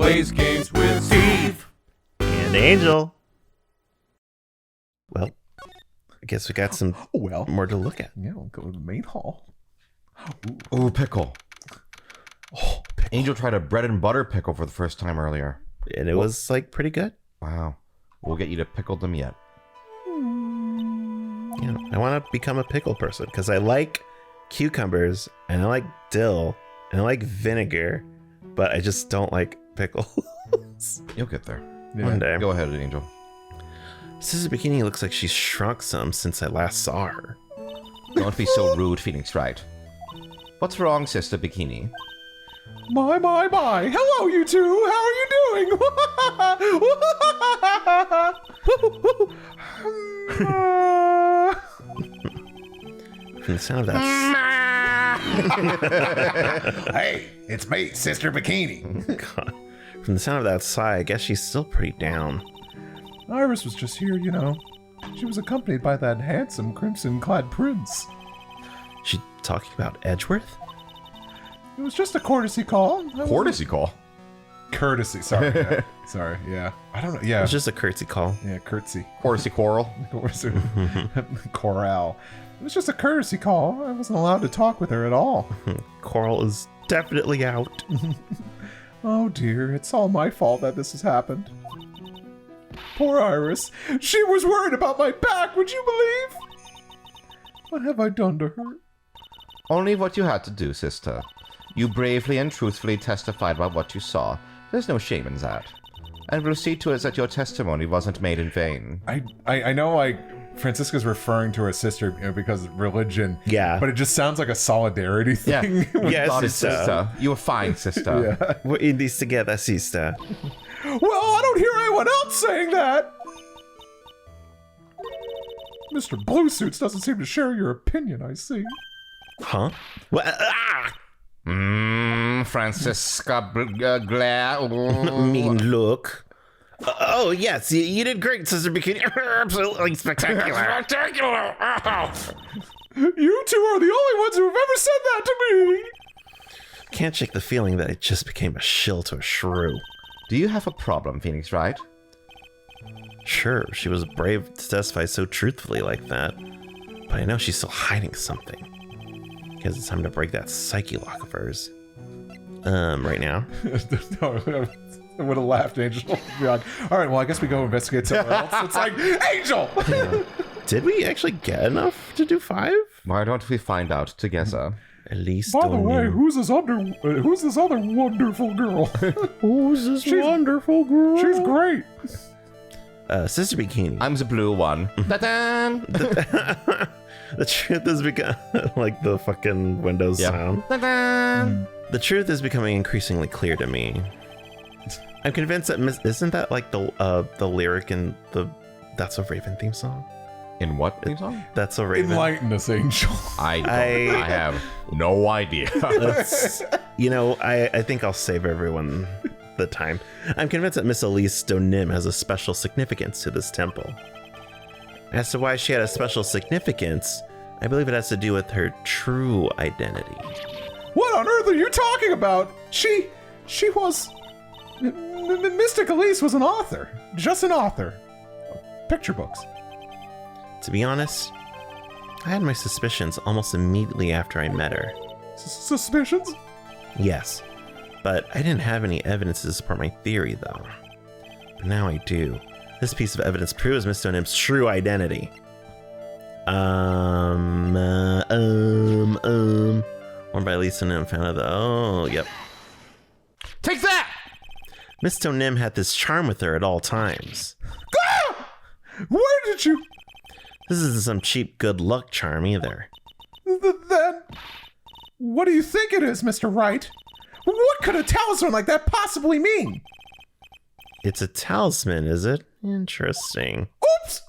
plays games with Steve and Angel. Well, I guess we got some more to look at. Yeah, we'll go to the main hall. Ooh, pickle. Oh, pickle. Angel tried a bread and butter pickle for the first time earlier. And it was like pretty good. Wow. We'll get you to pickle them yet. Yeah, I want to become a pickle person because I like cucumbers and I like dill and I like vinegar, but I just don't like pickles. You'll get there. Yeah. One day. Go ahead, Angel. Sister Bikini looks like she's shrunk some since I last saw her. Don't be so rude, Phoenix Wright. What's wrong, Sister Bikini? My. Hello, you two. How are you doing? From the sound of that... Hey, it's me, Sister Bikini. God. From the sound of that sigh, I guess she's still pretty down. Iris was just here, you know. She was accompanied by that handsome crimson-clad prince. She talking about Edgeworth? It was just a courtesy call. Courtesy call? Courtesy, sorry. Yeah. Sorry, yeah. I don't know, yeah. It was just a curtsy call. Yeah, curtsy. Courtesy quarrel? Corral. It was just a courtesy call. I wasn't allowed to talk with her at all. Coral is definitely out. Oh dear, it's all my fault that this has happened. Poor Iris. She was worried about my back, would you believe? What have I done to her? Only what you had to do, sister. You bravely and truthfully testified about what you saw. There's no shame in that. And we'll see to it that your testimony wasn't made in vain. I know, like, Francisca's referring to her sister, you know, because of religion. Yeah. But it just sounds like a solidarity thing. Yeah, God, sister. You were fine, sister. Yeah. We're in this together, sister. Well, I don't hear anyone else saying that. Mr. Blue Suits doesn't seem to share your opinion, I see. Huh? What? Francisca Mean look. Oh, yes, you did great, Sister Bikini. Absolutely spectacular. Spectacular! You two are the only ones who have ever said that to me. Can't shake the feeling that I just became a shill to a shrew. Do you have a problem, Phoenix Wright? Sure, she was brave to testify so truthfully like that, but I know she's still hiding something. Because it's time to break that psyche lock of hers. Right now. I would have laughed, Angel. Be like, all right, well, I guess we go investigate somewhere else. It's like, Angel! Did we actually get enough to do 5? Why don't we find out together? At least. By the way, who's this other wonderful girl? Who's this wonderful girl? She's great. Sister Bikini. I'm the blue one. Ta-da! The truth has become like the fucking Windows sound. Ta-da! The truth is becoming increasingly clear to me. I'm convinced that isn't that like the lyric in the That's a Raven theme song? In what theme song? That's a Raven. Enlighten us, Angel. I have no idea. You know, I think I'll save everyone the time. I'm convinced that Miss Elise Donim has a special significance to this temple. As to why she had a special significance, I believe it has to do with her true identity. What on earth are you talking about? She was... Mystic Elise was an author. Just an author. Picture books. To be honest, I had my suspicions almost immediately after I met her. Suspicions? Yes, but I didn't have any evidence to support my theory, though. But now I do. This piece of evidence proves Miss Donim's true identity. Worn by Lisa Nim, found out the... Oh, yep. Take that! Miss Donim had this charm with her at all times. Ah! Where did you... This isn't some cheap good luck charm either. Then... What do you think it is, Mr. Wright? What could a talisman like that possibly mean? It's a talisman, is it? Interesting. Oops!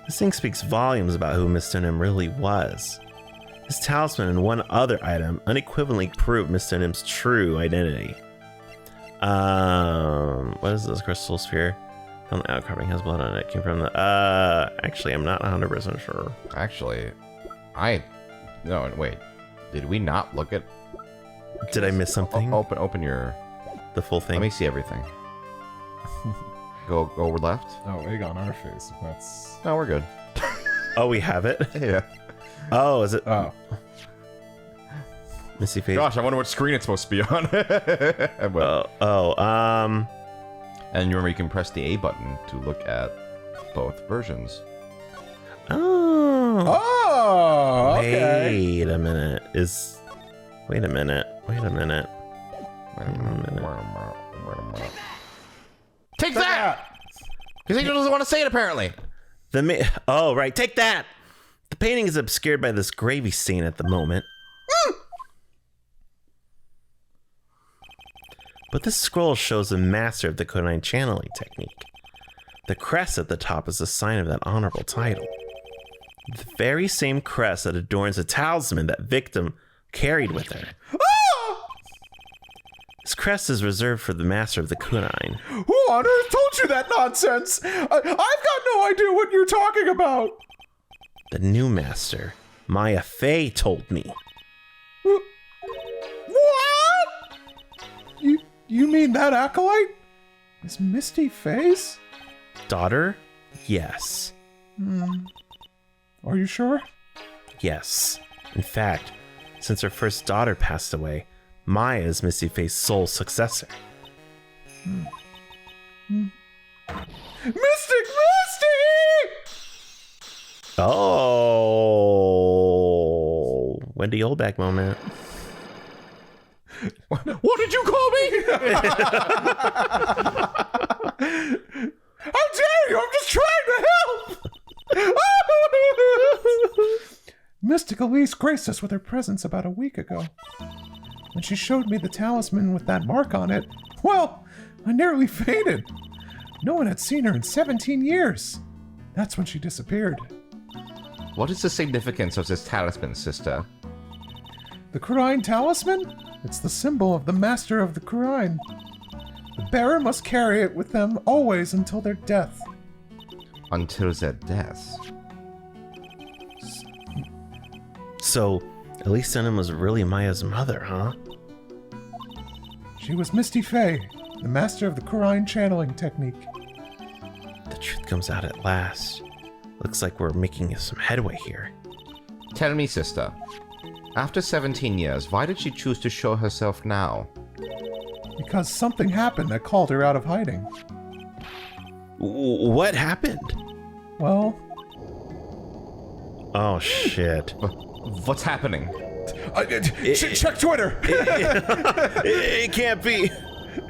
This thing speaks volumes about who Miss Donim really was. This talisman and one other item unequivocally prove Miss Donim's true identity. What is this crystal sphere? On the outcropping has blood on it. Came from the actually I'm not 100% sure. Actually, no, wait. Did we not look at... Did I miss something? Open your... the full thing. Let me see everything. Go over left. Oh, egg on our face. That's... No, we're good. Oh, we have it? Yeah. Oh, is it? Oh. Missy face. Gosh, I wonder what screen it's supposed to be on. And remember, you can press the A button to look at both versions. Oh. Oh, okay. Wait a minute. Wait a minute. Take that! Because he doesn't want to say it, apparently. Oh, right. Take that! The painting is obscured by this gravy stain at the moment. But this scroll shows the master of the Kunai channeling technique. The crest at the top is a sign of that honorable title. The very same crest that adorns the talisman that victim carried with her. This crest is reserved for the master of the Kunai. Who on earth told you that nonsense? I've got no idea what you're talking about. The new master, Maya Fey, told me. What? You mean that acolyte? Is Misty Faye's? Daughter? Yes. Are you sure? Yes. In fact, since her first daughter passed away, Maya is Misty Faye's sole successor. Mystic Misty! Oh, Wendy Oldback moment. What did you call me? How dare you? I'm just trying to help! Mystic Elise graced us with her presence about a week ago. When she showed me the talisman with that mark on it, well, I nearly fainted. No one had seen her in 17 years. That's when she disappeared. What is the significance of this talisman, sister? The Kurine talisman? It's the symbol of the master of the Kurine. The bearer must carry it with them always until their death. Until their death. So, Elise Dunham was really Maya's mother, huh? She was Misty Faye, the master of the Kurine channeling technique. The truth comes out at last. Looks like we're making some headway here. Tell me, sister. After 17 years, why did she choose to show herself now? Because something happened that called her out of hiding. What happened? Well... Oh, shit. What's happening? Check Twitter! It can't be.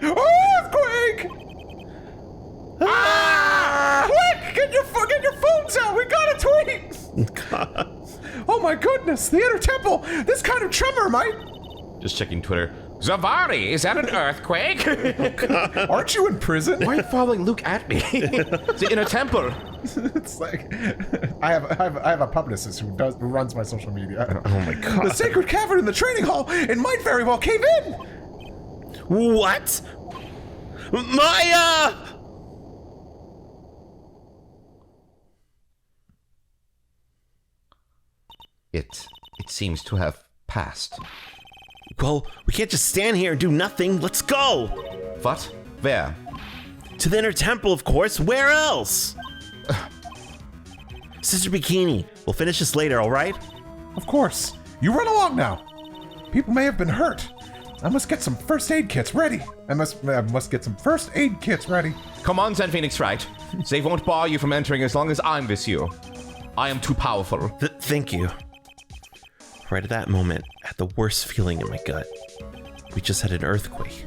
Earthquake! Quick! Get your phones out! We got a tweet! God. Oh my goodness! The inner temple! This kind of tremor might... Just checking Twitter. Zavari, is that an earthquake? Aren't you in prison? Why are you following Luke at me? The inner temple. It's like... I have a publicist who runs my social media. Oh my God. The sacred cavern in the training hall! It might very well cave in! What? Maya! It seems to have passed. Well, we can't just stand here and do nothing. Let's go! What? Where? To the inner temple, of course. Where else? Sister Bikini, we'll finish this later, all right? Of course. You run along now. People may have been hurt. I must get some first aid kits ready. I must get some first aid kits ready. Come on, Zen Phoenix Wright. They won't bar you from entering as long as I'm with you. I am too powerful. Thank you. Right at that moment, I had the worst feeling in my gut. We just had an earthquake.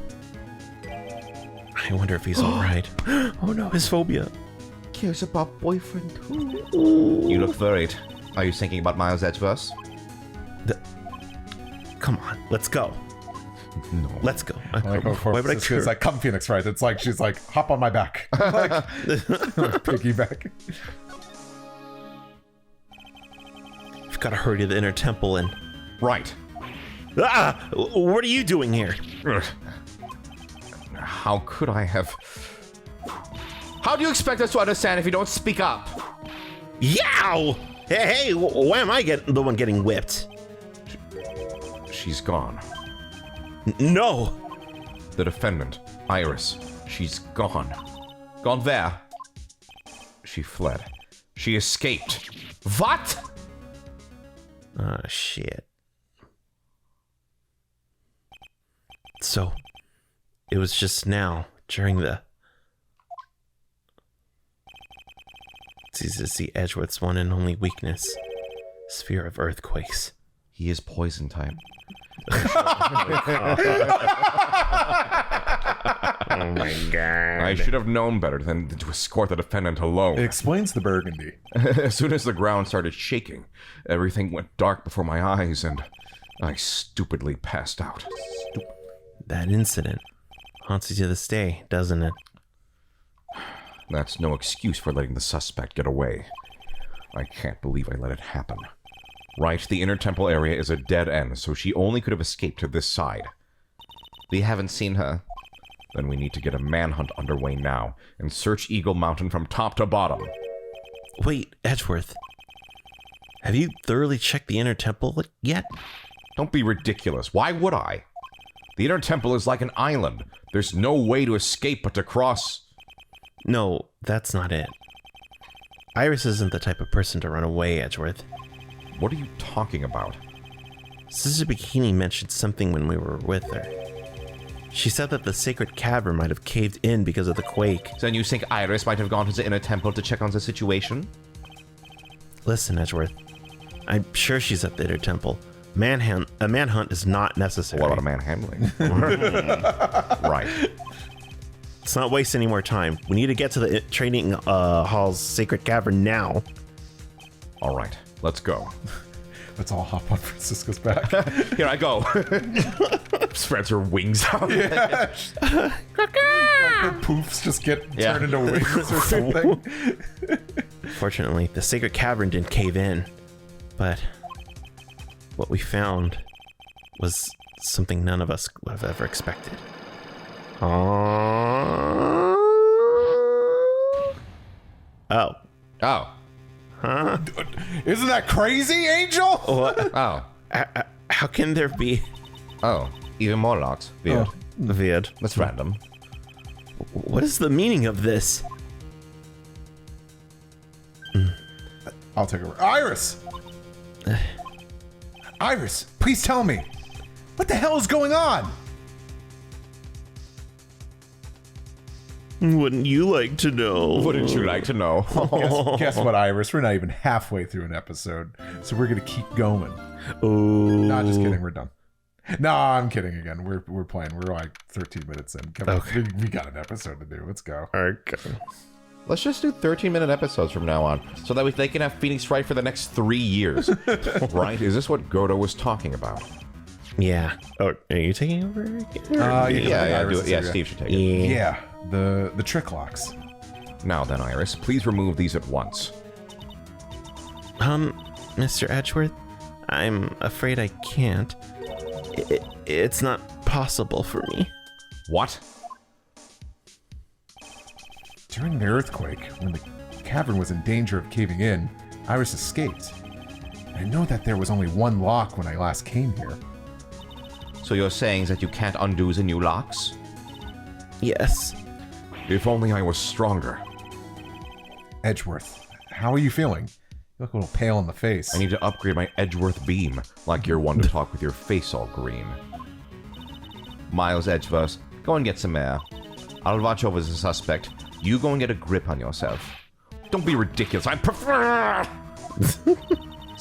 I wonder if he's all right. Oh no, his phobia. Cares about boyfriend too. You look worried. Are you thinking about Miles Edgeworth? Come on, let's go. No. Let's go. Why would I choose? Like, come Phoenix, right? It's like she's like, hop on my back. Like, piggyback. We've got to hurry to the inner temple and... Right. Ah! What are you doing here? How could I have... How do you expect us to understand if you don't speak up? Yow! Hey, why am I the one getting whipped? She's gone. No! The defendant, Iris. She's gone. Gone there. She fled. She escaped. What? Oh, shit. So, it was just now, during the... It's easy to see Edgeworth's one and only weakness. Sphere of earthquakes. He is poison type. Oh my god. I should have known better than to escort the defendant alone. It explains the burgundy. As soon as the ground started shaking, everything went dark before my eyes and I stupidly passed out. That incident haunts you to this day, doesn't it? That's no excuse for letting the suspect get away. I can't believe I let it happen. Right, the inner temple area is a dead end, so she only could have escaped to this side. We haven't seen her. Then we need to get a manhunt underway now, and search Eagle Mountain from top to bottom. Wait, Edgeworth. Have you thoroughly checked the inner temple yet? Don't be ridiculous. Why would I? The inner temple is like an island. There's no way to escape but to cross... No, that's not it. Iris isn't the type of person to run away, Edgeworth. What are you talking about? Sister Bikini mentioned something when we were with her. She said that the sacred cavern might have caved in because of the quake. Then you think Iris might have gone to the inner temple to check on the situation? Listen, Edgeworth. I'm sure she's at the inner temple. A manhunt is not necessary. What about a manhandling? Right. Let's not waste any more time. We need to get to the training hall's sacred cavern now. All right, let's go. Let's all hop on Francisco's back. Here I go. Spreads her wings out. Yeah. Like her poofs just get turned into wings or something. Fortunately, the sacred cavern didn't cave in, but what we was something none of us would have ever expected. Oh. Oh. Huh? Isn't that crazy, Angel? What? Oh. How can there be... Oh. Even more locks. Weird. Weird. That's random. What is the meaning of this? I'll take over. Iris! Iris, please tell me. What the hell is going on? Wouldn't you like to know? Wouldn't you like to know? Guess what, Iris? We're not even halfway through an episode, so we're gonna keep going. Oh. No, just kidding. We're done. No, I'm kidding again. We're playing. We're like 13 minutes in. Come on. Okay. We got an episode to do. Let's go. Okay. Let's just do 13-minute episodes from now on, so that they can have Phoenix Wright for the next 3 years. Right? Is this what Godo was talking about? Yeah. Oh, are you taking over? Yeah, do it. Yeah, Steve should take it. Yeah, the trick locks. Now then, Iris, please remove these at once. Mr. Edgeworth, I'm afraid I can't. It's not possible for me. What? During the earthquake, when the cavern was in danger of caving in, Iris escaped. I know that there was only one lock when I last came here. So you're saying that you can't undo the new locks? Yes. If only I was stronger. Edgeworth, how are you feeling? You look a little pale in the face. I need to upgrade my Edgeworth beam, like you're one to talk with your face all green. Miles Edgeworth, go and get some air. I'll watch over the suspect. You go and get a grip on yourself. Don't be ridiculous. I prefer...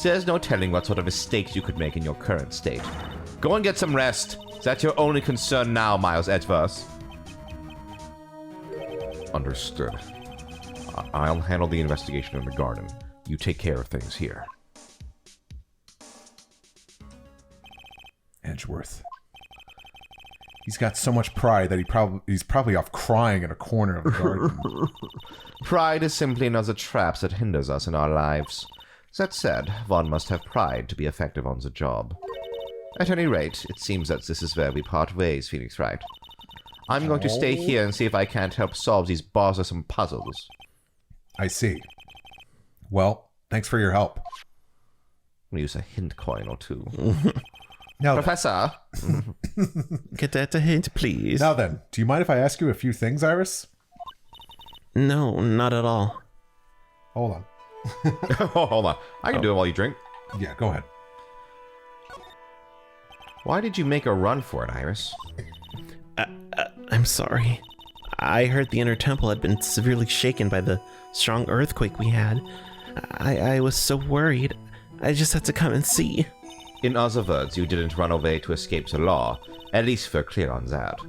There's no telling what sort of mistakes you could make in your current state. Go and get some rest. That's your only concern now, Miles Edgeworth. Understood. I'll handle the investigation in the garden. You take care of things here. Edgeworth. He's got so much pride that he's probably off crying in a corner of the garden. Pride is simply another trap that hinders us in our lives. That said, one must have pride to be effective on the job. At any rate, it seems that this is where we part ways, Phoenix Wright. I'm going to stay here and see if I can't help solve these bothersome puzzles. I see. Well, thanks for your help. We'll use a hint coin or two. Now Professor. Get that a hint, please. Now then, do you mind if I ask you a few things, Iris? No, not at all. Hold on. Oh, hold on. I can do it while you drink. Yeah, go ahead. Why did you make a run for it, Iris? I'm sorry. I heard the inner temple had been severely shaken by the strong earthquake we had. I was so worried. I just had to come and see. In other words, you didn't run away to escape the law. At least we're clear on that.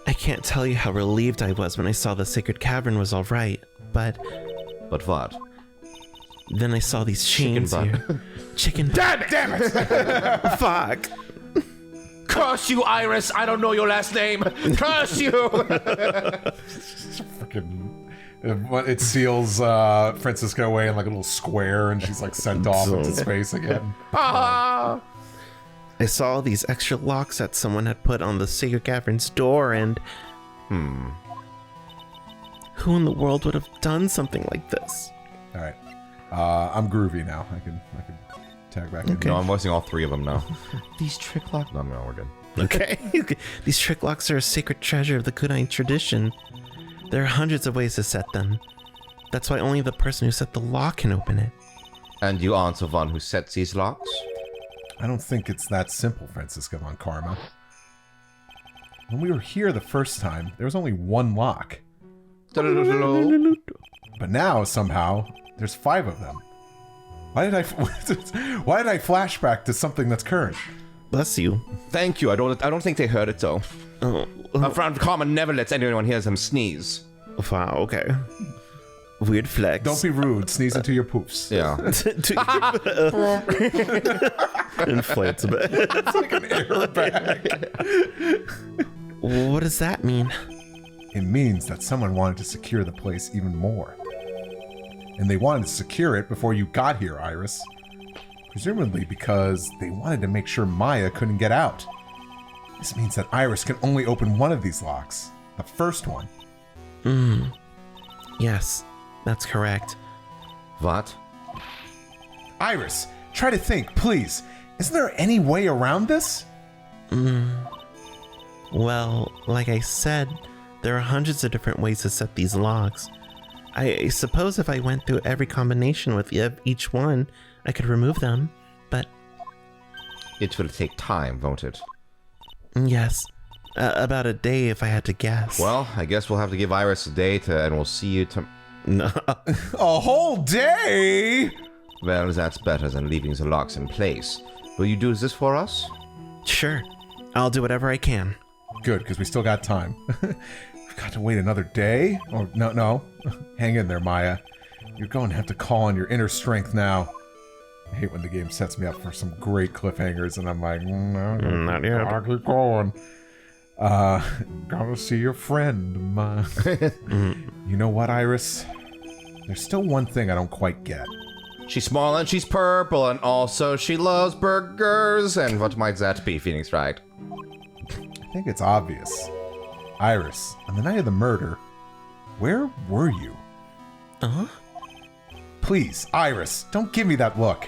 I can't tell you how relieved I was when I saw the sacred cavern was all right, but But what? then I saw these chains butt. here. Chicken butt. Damn it! Fuck. Curse you, Iris! I don't know your last name! Curse you! Fucking. It seals Francisco away in like a little square, and she's like sent off into space again. I saw these extra locks that someone had put on the sacred cavern's door, and who in the world would have done something like this? All right, I'm groovy now. I can tag back in. No, I'm voicing all three of them now. These trick locks. No, we're good. Okay. These trick locks are a sacred treasure of the Kudai tradition. There are hundreds of ways to set them. That's why only the person who set the lock can open it. And you aren't the one who sets these locks? I don't think it's that simple, Francisco von Karma. When we were here the first time, there was only one lock. But now, somehow, there's 5 of them. Why did I flashback to something that's current? Bless you. Thank you. I don't think they heard it though. Oh, Von Karma never lets anyone hear them sneeze. wow, okay. Weird flex. Don't be rude. Sneeze into your poofs. Yeah. Inflates a bit. It's like an airbag. What does that mean? It means that someone wanted to secure the place even more. And they wanted to secure it before you got here, Iris. Presumably because they wanted to make sure Maya couldn't get out. This means that Iris can only open one of these locks. The first one. Yes, that's correct. What? Iris, try to think, please. Isn't there any way around this? Well, like I said, there are hundreds of different ways to set these locks. I suppose if I went through every combination with each one, I could remove them, but It will take time, won't it? yes, about a day if I had to guess. Well, I guess we'll have to give Iris a day and we'll see you No. A whole day? Well, that's better than leaving the locks in place. Will you do this for us? Sure, I'll do whatever I can. Good, because we still got time. We've got to wait another day? Oh, no. Hang in there, Maya. You're going to have to call on your inner strength now. I hate when the game sets me up for some great cliffhangers, and I'm like, no, Not yet. I'll keep going. Gotta see your friend, Ma. You know what, Iris? There's still one thing I don't quite get. She's small and she's purple, and also she loves burgers. And what might that be, Phoenix Wright? I think it's obvious. Iris, on the night of the murder, where were you? Please, Iris, don't give me that look.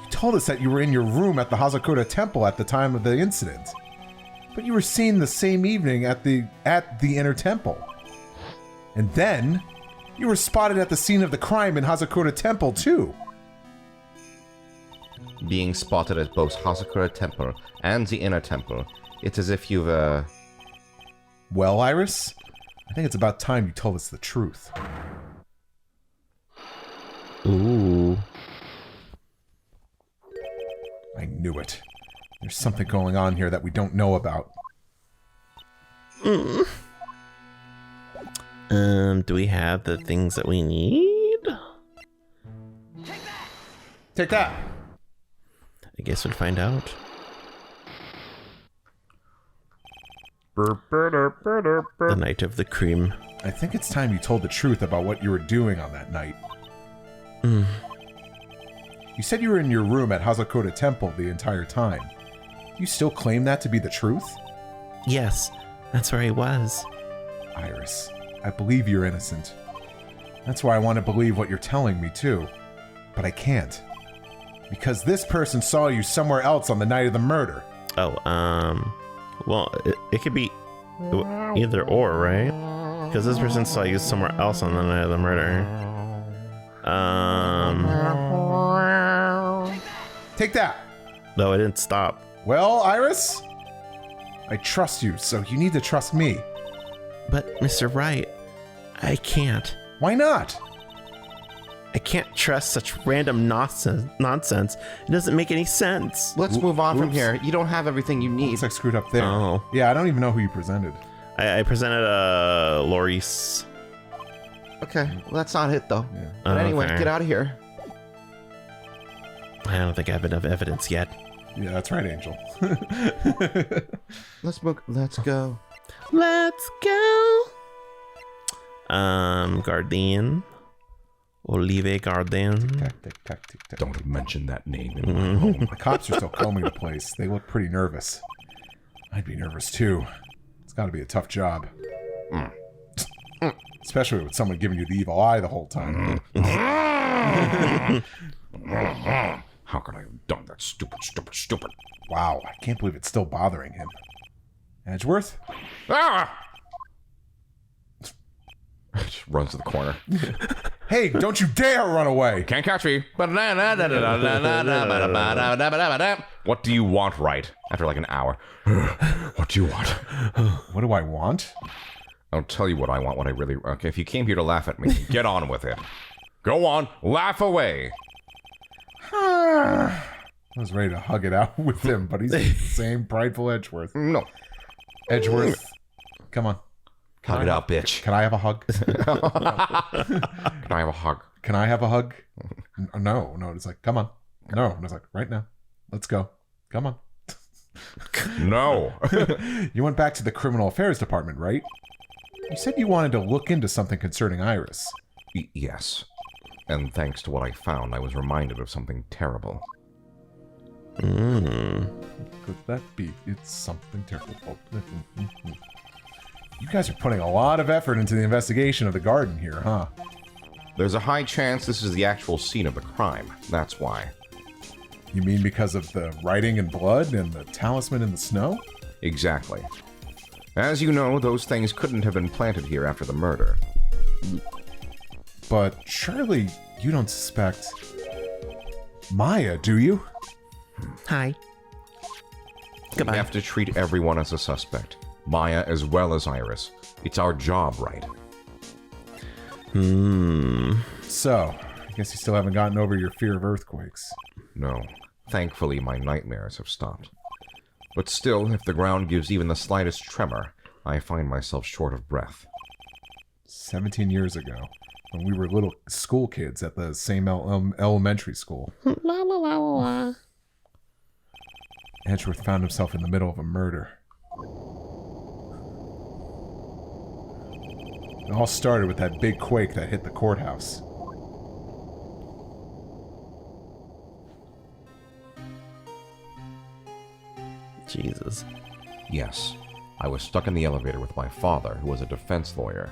You told us that you were in your room at the Hazakura Temple at the time of the incident. But you were seen the same evening at the inner temple. And then, you were spotted at the scene of the crime in Hazakura Temple, too. Being spotted at both Hazakura Temple and the Inner Temple, it's as if you've, Well, Iris, I think it's about time you told us the truth. Ooh. I knew it. There's something going on here that we don't know about. Do we have the things that we need? Take that! I guess we'll find out. The night of the cream. I think it's time you told the truth about what you were doing on that night. You said you were in your room at Hazakura Temple the entire time. Do you still claim that to be the truth? Yes, that's where I was. Iris, I believe you're innocent. That's why I want to believe what you're telling me, too. But I can't. Because this person saw you somewhere else on the night of the murder. Oh, well, it could be either or, right? Because this person saw you somewhere else on the night of the murder. Take that. No, it didn't stop. Well, Iris, I trust you, so you need to trust me. But, Mr. Wright, I can't. Why not? I can't trust such random nonsense. It doesn't make any sense. Let's move on from here. You don't have everything you need. Looks like screwed up there. Oh. Yeah, I don't even know who you presented. I presented Loris. Okay, well, that's not it, though. Yeah. But anyway, Okay. get out of here. I don't think I have enough evidence yet. Yeah, that's right, Angel. Let's go. Let's go. Guardian. Olive Guardian. Tac, tac, tac, tac, tac. Don't mention that name in my home. The cops are still combing the place. They look pretty nervous. I'd be nervous too. It's got to be a tough job. Especially with someone giving you the evil eye the whole time. How could I have done that? Stupid. Wow, I can't believe it's still bothering him. Edgeworth? Ah! Just runs to the corner. Hey, don't you dare run away! Can't catch me. What do you want, right? After like an hour. What do you want? What do I want? I'll tell you what I want, what I really... Okay, if you came here to laugh at me, get on with it. Go on, laugh away. I was ready to hug it out with him, but he's the same prideful Edgeworth. No. Edgeworth, come on. Hug it out, bitch. Can I have a hug? Can I have a hug? Can I have a hug? No. It's like, come on. No. And it's like, right now. Let's go. Come on. No. You went back to the criminal affairs department, right? You said you wanted to look into something concerning Iris. Yes. And thanks to what I found, I was reminded of something terrible. Could that be? It's something terrible. You guys are putting a lot of effort into the investigation of the garden here, huh? There's a high chance this is the actual scene of the crime. That's why. You mean because of the writing in blood and the talisman in the snow? Exactly. As you know, those things couldn't have been planted here after the murder. But surely you don't suspect Maya, do you? Hi. We Goodbye. have to treat everyone as a suspect. Maya as well as Iris. It's our job, right? So, I guess you still haven't gotten over your fear of earthquakes. No. Thankfully, my nightmares have stopped. But still, if the ground gives even the slightest tremor, I find myself short of breath. 17 years ago, when we were little school kids at the same elementary school. La la la la la. Edgeworth found himself in the middle of a murder. It all started with that big quake that hit the courthouse. Jesus. Yes, I was stuck in the elevator with my father, who was a defense lawyer.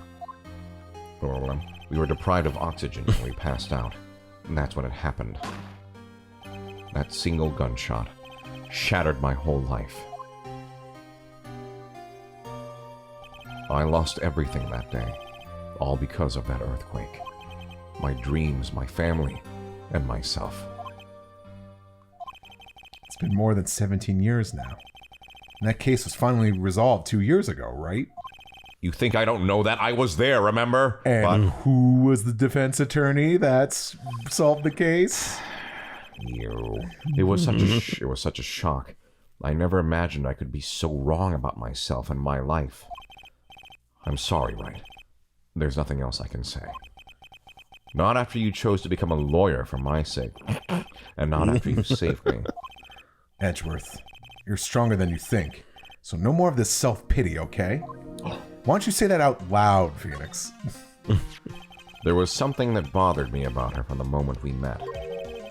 We were deprived of oxygen and we passed out. And that's when it happened. That single gunshot shattered my whole life. I lost everything that day, all because of that earthquake. My dreams, my family, and myself. It's been more than 17 years now. And that case was finally resolved 2 years ago, right? You think I don't know that? I was there, remember? And who was the defense attorney that solved the case? You. It was such a shock. I never imagined I could be so wrong about myself and my life. I'm sorry, right? There's nothing else I can say. Not after you chose to become a lawyer for my sake. And not after you saved me. Edgeworth, you're stronger than you think. So no more of this self-pity, okay? Why don't you say that out loud, Phoenix? There was something that bothered me about her from the moment we met.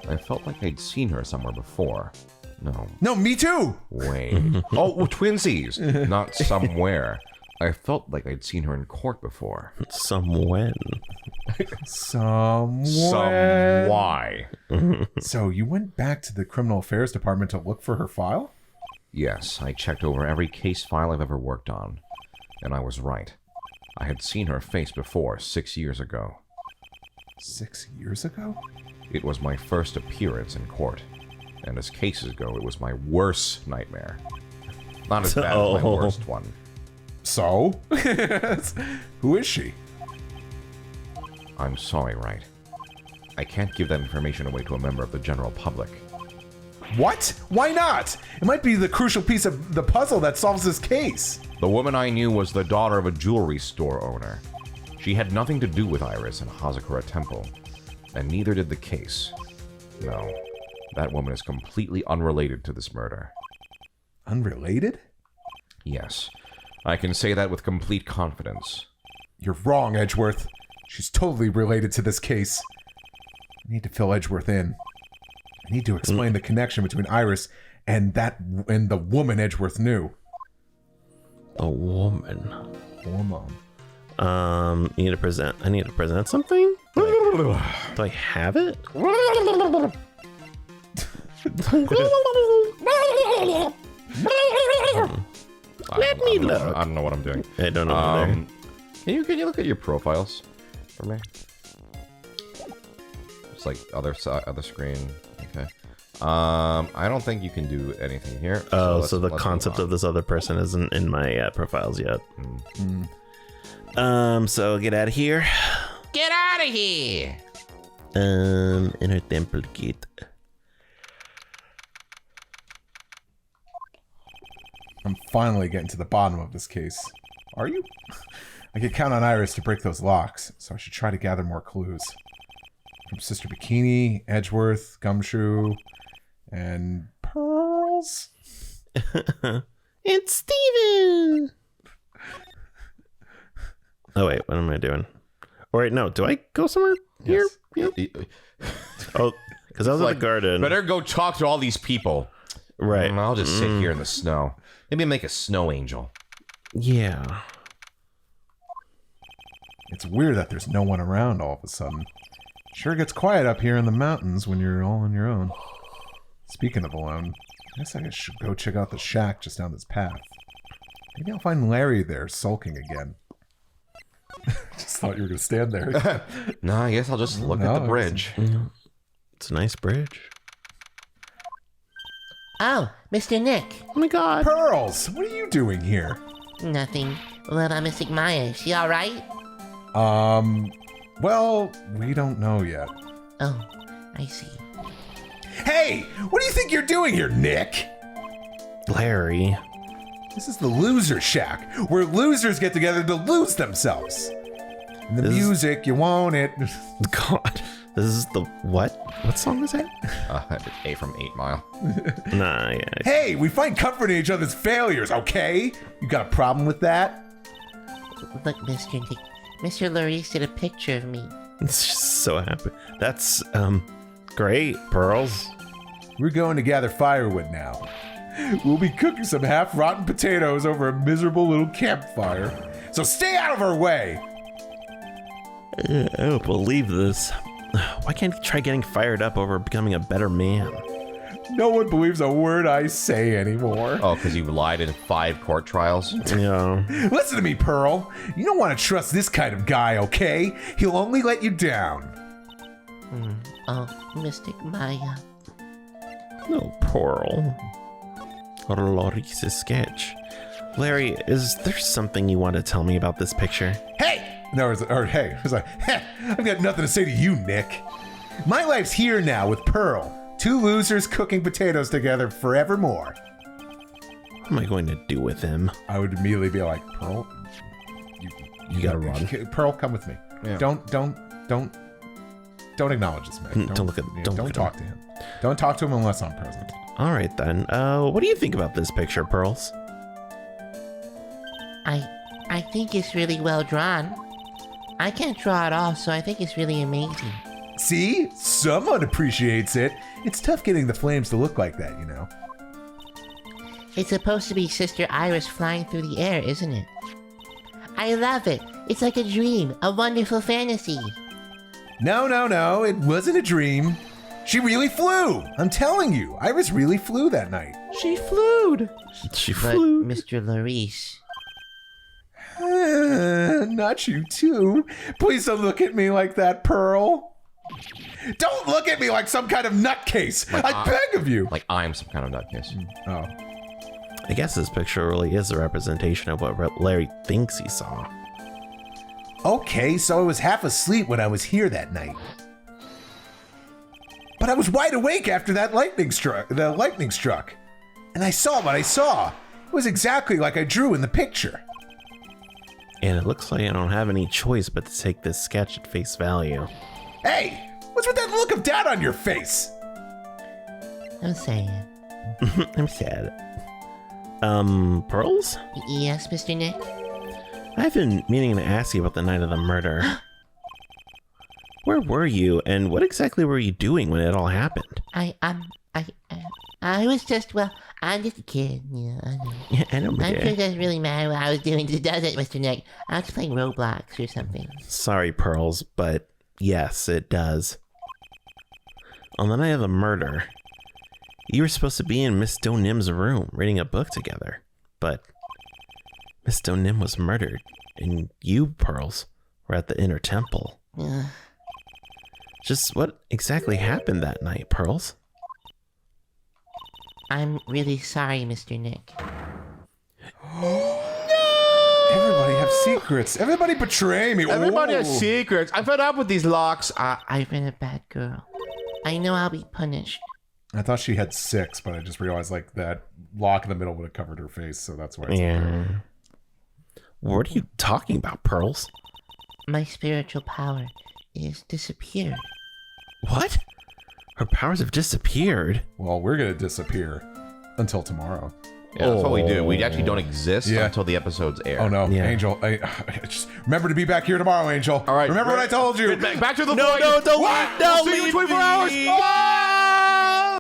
I felt like I'd seen her somewhere before. No. No, me too! Wait. Oh, twinsies! Not somewhere. I felt like I'd seen her in court before. Somewhen. Why? So you went back to the criminal affairs department to look for her file? Yes, I checked over every case file I've ever worked on. And I was right. I had seen her face before, 6 years ago. 6 years ago? It was my first appearance in court. And as cases go, it was my worst nightmare. Not as bad as my worst one. So? Who is she? I'm sorry, Wright. I can't give that information away to a member of the general public. What? Why not? It might be the crucial piece of the puzzle that solves this case. The woman I knew was the daughter of a jewelry store owner. She had nothing to do with Iris and Hazakura Temple, and neither did the case. No, that woman is completely unrelated to this murder. Unrelated? Yes, I can say that with complete confidence. You're wrong, Edgeworth. She's totally related to this case. I need to fill Edgeworth in. I need to explain the connection between Iris and the woman Edgeworth knew. A woman. Woman. I need to present something? Do I have it? Let me look. I don't know what I'm doing. I don't know either. Can you look at your profiles for me? It's like other screen. Okay. I don't think you can do anything here. So the concept of this other person isn't in my profiles yet. So get out of here. Get out of here! Inner temple gate. I'm finally getting to the bottom of this case. Are you? I could count on Iris to break those locks, so I should try to gather more clues. From Sister Bikini, Edgeworth, Gumshoe, and Pearls? It's Steven! Oh, wait, what am I doing? Or wait, no, do I go somewhere here? Yes. Oh, because I was at the garden. Better go talk to all these people. Right. I'll just sit here in the snow. Maybe make a snow angel. Yeah. It's weird that there's no one around all of a sudden. Sure gets quiet up here in the mountains when you're all on your own. Speaking of alone, I guess I should go check out the shack just down this path. Maybe I'll find Larry there sulking again. Just thought you were going to stand there. No, I guess I'll just look at the bridge. It's a nice bridge. Oh, Mr. Nick. Oh my god. Pearls, what are you doing here? Nothing. What about Miss Maya? Is she alright? Well, we don't know yet. Oh, I see. Hey, what do you think you're doing here, Nick? Larry. This is the loser shack, where losers get together to lose themselves. And the music, you want it. God. This is the what? What song is that? A from 8 Mile. Nah, yeah. Hey, we find comfort in each other's failures, okay? You got a problem with that? Look, Mr. Nick. Mr. Larice did a picture of me. It's just so happy. That's, great, Pearls. We're going to gather firewood now. We'll be cooking some half-rotten potatoes over a miserable little campfire. So stay out of our way! I don't believe this. Why can't he try getting fired up over becoming a better man? No one believes a word I say anymore. Oh, because you lied in 5 court trials? Yeah. Listen to me, Pearl. You don't want to trust this kind of guy, okay? He'll only let you down. Oh, Mystic Maya. No, Pearl. Or Lori's sketch. Larry, is there something you want to tell me about this picture? Hey! No, hey. I was like, I've got nothing to say to you, Nick. My life's here now with Pearl. 2 losers cooking potatoes together forevermore. What am I going to do with him? I would immediately be like, Pearl, you gotta run. Pearl, come with me. Yeah. Don't acknowledge this man. Don't talk to him. Don't talk to him unless I'm present. All right then. What do you think about this picture, Pearls? I think it's really well drawn. I can't draw at all, so I think it's really amazing. See? Someone appreciates it. It's tough getting the flames to look like that, you know. It's supposed to be Sister Iris flying through the air, isn't it? I love it. It's like a dream, a wonderful fantasy. No, it wasn't a dream. She really flew. I'm telling you, Iris really flew that night. She flew. But, Mr. Larice... Not you too. Please don't look at me like that, Pearl. Don't look at me like some kind of nutcase. I beg of you. Like I'm some kind of nutcase. Oh. I guess this picture really is a representation of what Larry thinks he saw. Okay, so I was half asleep when I was here that night. But I was wide awake after that lightning struck. And I saw what I saw. It was exactly like I drew in the picture. And it looks like I don't have any choice but to take this sketch at face value. Hey, what's with that look of doubt on your face? I'm saying. I'm sad. Pearls? Yes, Mr. Nick? I've been meaning to ask you about the night of the murder. Where were you, and what exactly were you doing when it all happened? I was just, well, I'm just a kid, you know. I know. Yeah, I don't I'm sure it care. doesn't really matter what I was doing, does it, Mr. Nick? I was playing Roblox or something. Sorry, Pearls, but yes, it does. On the night of the murder, you were supposed to be in Miss Do-Nim's room reading a book together, but Miss Do-Nim was murdered, and you, Pearls, were at the inner temple. Just what exactly happened that night, Pearls? I'm really sorry, Mr. Nick. Everybody have secrets. Everybody betray me. Everybody Ooh. has secrets. I'm fed up with these locks. I've been a bad girl. I know I'll be punished. I thought she had 6, but I just realized like that lock in the middle would have covered her face, so that's why it's Yeah. What are you talking about, Pearls? My spiritual power is disappeared. What? Her powers have disappeared. Well, we're gonna disappear until tomorrow. Yeah, that's what we do. We actually don't exist Yeah. until the episodes air. Oh no, Yeah. Angel! I just remember to be back here tomorrow, Angel. All right. Remember what I told you. Back to the No, void. no, don't What? leave- don't We'll see you in leave 24 hours. me. Bye.